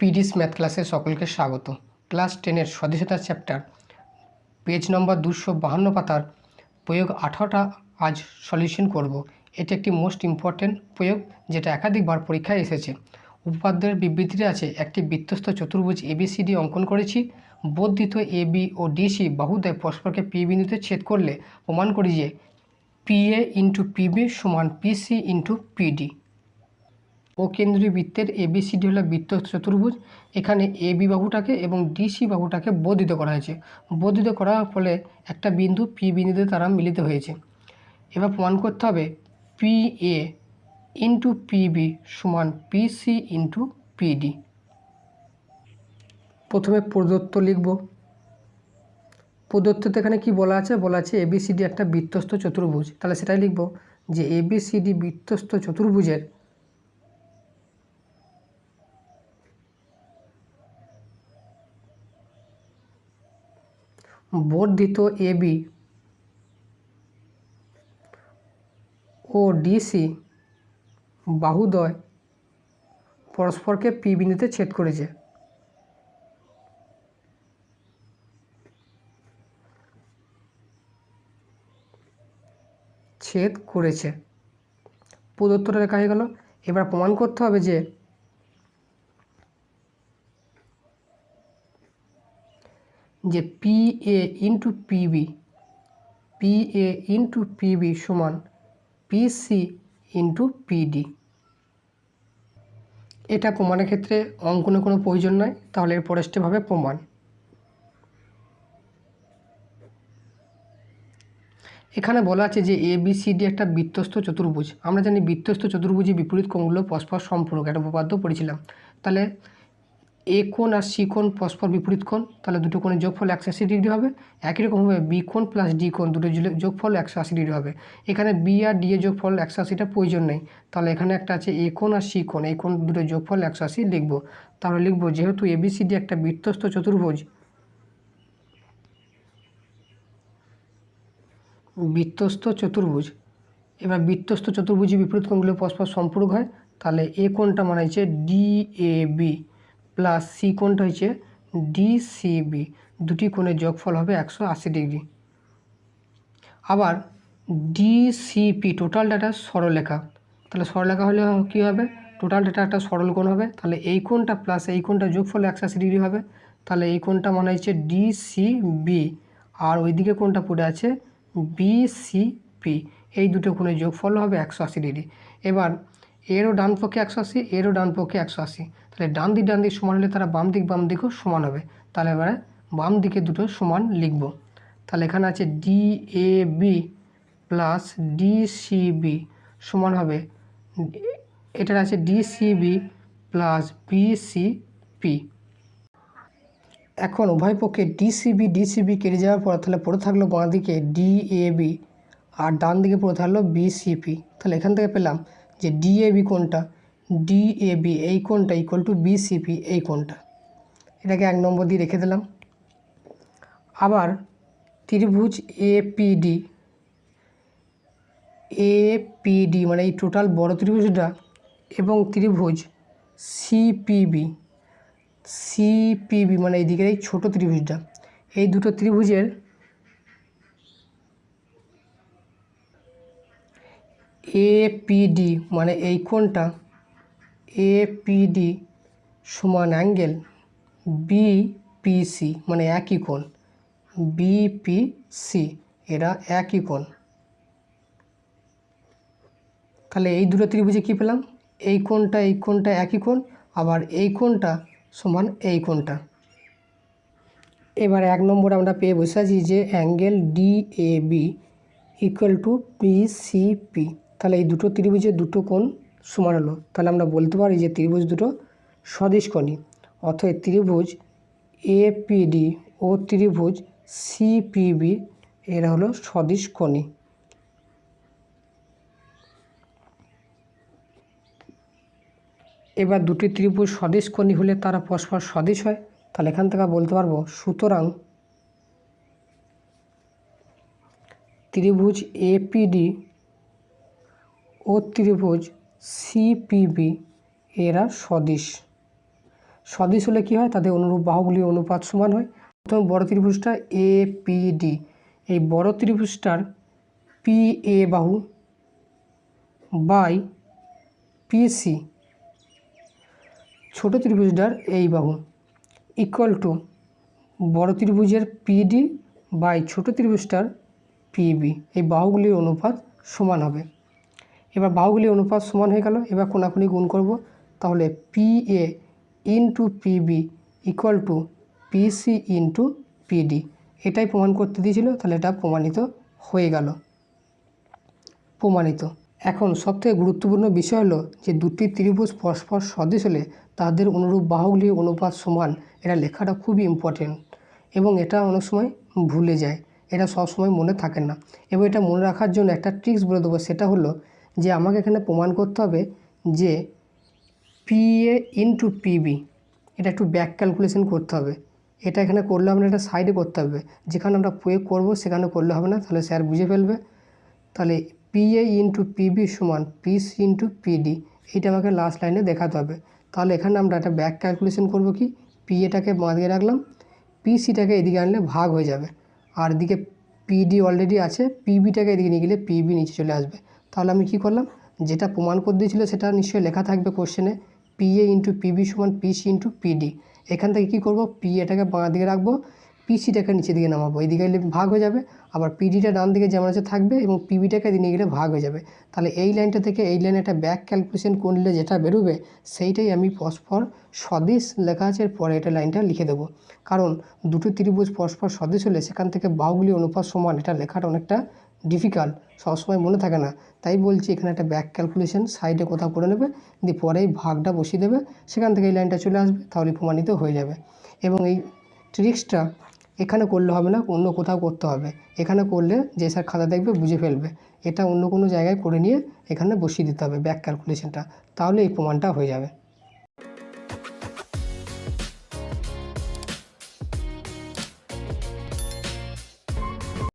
পিডিস math ক্লাসে সকলকে স্বাগত। ক্লাস 10-এর সদস্যতা চ্যাপ্টার পেজ নম্বর 252 পাতার প্রয়োগ 18টা আজ সলিউশন করব। এটি একটি মোস্ট ইম্পর্টেন্ট প্রয়োগ যেটা একাধিকবার পরীক্ষায় এসেছে। উপপাদ্যের বিবৃতিতে আছে একটি বৃত্তস্থ চতুর্ভুজ এবিসিডি অঙ্কন করেছি। বর্ধিত এবি ও ডিসি বাহুদ্বয় পরস্পরকে পি বিন্দুতে ছেদ করলে প্রমাণ করি যে পিএ ইন্টু পিবি সমান পিসি ইন্টু পিডি। ও কেন্দ্রীয় বৃত্তের এবিসিডি হলো বৃত্তস্থ চতুর্ভুজ। এখানে এবি বাহুটাকে এবং ডিসি বাহুটাকে বর্ধিত করা হয়েছে। বর্ধিত করার ফলে একটা বিন্দু পি বিন্দুতে তারা মিলিত হয়েছে। এবার প্রমাণ করতে হবে পি এ ইন্টু পিবি সমান পিসি ইন্টু পিডি। প্রথমে প্রদত্ত লিখব। প্রদত্ততে এখানে কি বলা আছে এবিসিডি একটা বৃত্তস্থ চতুর্ভুজ। তাহলে সেটাই লিখব যে এবিসিডি বৃত্তস্থ চতুর্ভুজের বর্ধিত এবি ও ডিসি বাহুদ্বয় পরস্পরকে পি বিন্দুতে ছেদ করেছে। প্রদত্তটা লেখা হয়ে গেল। এবার প্রমাণ করতে হবে যে পি এ ইন্টু পিবি সমান পিসি ইন্টু পিডি। এটা প্রমাণের ক্ষেত্রে অঙ্কনের কোনো প্রয়োজন নয়, তাহলে এর পরের স্টেপ হবে প্রমাণ। এখানে বলা আছে যে এবিসিডি একটা বৃত্তস্থ চতুর্ভুজ। আমরা জানি বৃত্তস্থ চতুর্ভুজে বিপরীত কোণগুলো পরস্পর সম্পূরক, একটা উপপাদ্য পড়েছিলাম। তাহলে এ কোণ আর সি কোণ পরস্পর বিপরীত কোণ, তাহলে দুটো কোণের যোগফল 180 ডিগ্রি হবে। একই রকমভাবে বি কোণ প্লাস ডি কোণ দুটো যোগফল 180 ডিগ্রি হবে। এখানে বি আর ডি এর যোগফল 180টা প্রয়োজন নেই, তাহলে এখানে একটা আছে এ কোণ আর সি কোণ, এই কোণ দুটো যোগফল 180 লিখব। তাহলে লিখব যেহেতু এবিসিডি একটা বৃত্তস্থ চতুর্ভুজ, এবার বৃত্তস্থ চতুর্ভুজে বিপরীত কোণগুলো পরস্পর সম্পূরক হয়। তাহলে এ কোণটা মানে হচ্ছে ডিএবি প্লাস সি কোণটা হচ্ছে ডিসিবি, দুটি কোণের যোগফল হবে 180 ডিগ্রি। আবার ডিসিপি টোটাল ডাটা সরলরেখা, তাহলে সরলরেখা হলে কী হবে, টোটাল ডাটা একটা সরল কোণ হবে। তাহলে এই কোণটা প্লাস এই কোণটা যোগফল 180 ডিগ্রি হবে। তাহলে এই কোণটা মানে হচ্ছে ডিসিবি, আর ওইদিকে কোণটা পড়ে আছে বিসিপি, এই দুটো কোণের যোগফল হবে 180 ডিগ্রি। এবার এরও ডান পক্ষে 180, এরও ডান পক্ষে 180, তাহলে ডান দিক সমান হলে তারা বাম দিকও সমান হবে। তাহলে এবারে বাম দিকে দুটো সমান লিখব। তাহলে এখানে আছে ডিএবি প্লাস ডিসিবি সমান হবে, এটার আছে ডিসিবি প্লাস বিসিপি। এখন উভয় পক্ষে ডিসিবি কেটে যাওয়ার পর তাহলে পড়ে থাকলো বাঁ দিকে ডিএবি আর ডান দিকে পড়ে থাকলো বিসিপি। তাহলে এখান থেকে পেলাম যে ডিএবি কোণটা, ডিএবি এই কোণটা ইকুয়াল টু বিসিপি এই কোণটা। এটাকে 1 নম্বর দিয়ে রেখে দিলাম। আবার ত্রিভুজ এপিডি মানে এই টোটাল বড় ত্রিভুজটা এবং ত্রিভুজ সিপিবি মানে এই দিকের এই ছোটো ত্রিভুজটা, এই দুটো ত্রিভুজের এপিডি মানে এই কোণটা এপিডি সমান অ্যাঙ্গেল বিপিসি মানে একই কোণ বিপিসি, এরা একই কোণ। তাহলে এই দুটো ত্রিভুজে কী পেলাম, এই কোণটা একই কোণ, আবার এই কোণটা সমান এই কোণটা। এবার 1 নম্বরে আমরা পেয়ে বসে আছি যে angle DAB equal to BCP. তাহলে এই দুটো ত্রিভুজের দুটো কোণ সমান হলো। তাহলে আমরা বলতে পারি যে ত্রিভুজ দুটো সদিশকোণী, অর্থাৎ ত্রিভুজ এপিডি ও ত্রিভুজ সিপিবি এরা হলো সদিশকোণী। এবার দুটি ত্রিভুজ সদিশকোণী হলে তারা পরস্পর সদিশ হয়। তাহলে এখান থেকে বলতে পারবো সুতরাং ত্রিভুজ এপিডি ও ত্রিভুজ সিপিবি এরা সদিশ। সদিশ হলে কী হয়, তাদের অনুরূপ বাহুগুলির অনুপাত সমান হয়। প্রথম বড় ত্রিভুজটা APD, এই বড় ত্রিভুজটার PA বাহু বাই PC ছোট ত্রিভুজটার এই বাহু ইকুয়াল টু বড় ত্রিভুজের PD বাই ছোট ত্রিভুজটার PB, এই বাহুগুলির অনুপাত সমান হবে। এবার বাহুগুলির অনুপাত সমান হয়ে গেল, এবার কোনাকুনি গুণ করব, তাহলে PA into PB equal to PC into PD, এটাই প্রমাণ করতে দিয়েছিল, তাহলে এটা প্রমাণিত হয়ে গেল। প্রমাণিত। এখন সবথেকে গুরুত্বপূর্ণ বিষয় হলো যে দুটি ত্রিভুজ পরস্পর সদৃশ হলে তাদের অনুরূপ বাহুগুলির অনুপাত সমান, এটা লেখাটা খুবই ইম্পর্টেন্ট এবং এটা অনেক সময় ভুলে যায়, এটা সবসময় মনে থাকে না। এবং এটা মনে রাখার জন্য একটা ট্রিক্স বলে দেবো, সেটা হলো যে আমাকে এখানে প্রমাণ করতে হবে যে PA ইন্টু PB, এটা একটু ব্যাক ক্যালকুলেশন করতে হবে। এটা এখানে করলে হবে না, এটা সাইডে করতে হবে, যেখানে আমরা প্রয়োগ করব সেখানে করলে হবে না, তাহলে স্যার বুঝে ফেলবে। তাহলে PA ইন্টু PB সমান PC ইন্টু PD, এইটা আমাকে লাস্ট লাইনে দেখাতে হবে। তাহলে এখানে আমরা একটা ব্যাক ক্যালকুলেশন করব কি, PAটাকে বাঁ দিকে রাখলাম, PCটাকে এদিকে আনলে ভাগ হয়ে যাবে, আর এদিকে PD অলরেডি আছে, PBটাকে এদিকে নিয়ে গেলে PB নিচে চলে আসবে। তাহলে আমি কি করলাম, যেটা প্রমাণ করে দিয়েছিল সেটা নিশ্চয়ই লেখা থাকবে কোশ্চেনে, PA ইন্টু PB সমান PC ইন্টু PD। এখান থেকে কী করবো, PAটাকে বাঁ দিকে রাখবো, PCটাকে নিচের দিকে নামাবো, এইদিকে এলে ভাগ হয়ে যাবে, আবার PDটা ডান দিকে যেমন আছে থাকবে এবং PBটাকে নিয়ে গেলে ভাগ হয়ে যাবে। তাহলে এই লাইনটা থেকে এই লাইনে একটা ব্যাক ক্যালকুলেশন করলে যেটা বেরোবে সেইটাই আমি পরস্পর সদিশ লেখা আছে পরে এটা লাইনটা লিখে দেবো। কারণ দুটো ত্রিভুজ পরস্পর সদৃশ হলে সেখান থেকে বাহুগুলি অনুপাত সমান, এটা লেখাটা অনেকটা ডিফিকাল্ট, সবসময় মনে থাকে না। তাই বলছি এখানে একটা ব্যাক ক্যালকুলেশন সাইডে কোথাও করে নেবে, দিয়ে পরে এই ভাগটা বসিয়ে দেবে, সেখান থেকে এই লাইনটা চলে আসবে, তাহলে প্রমাণিত হয়ে যাবে। এবং এই ট্রিক্সটা এখানে করলে হবে না, অন্য কোথাও করতে হবে। এখানে করলে যে স্যার খাতা দেখবে বুঝে ফেলবে, এটা অন্য কোনো জায়গায় করে নিয়ে এখানে বসিয়ে দিতে হবে ব্যাক ক্যালকুলেশনটা, তাহলে এই প্রমাণটা হয়ে যাবে।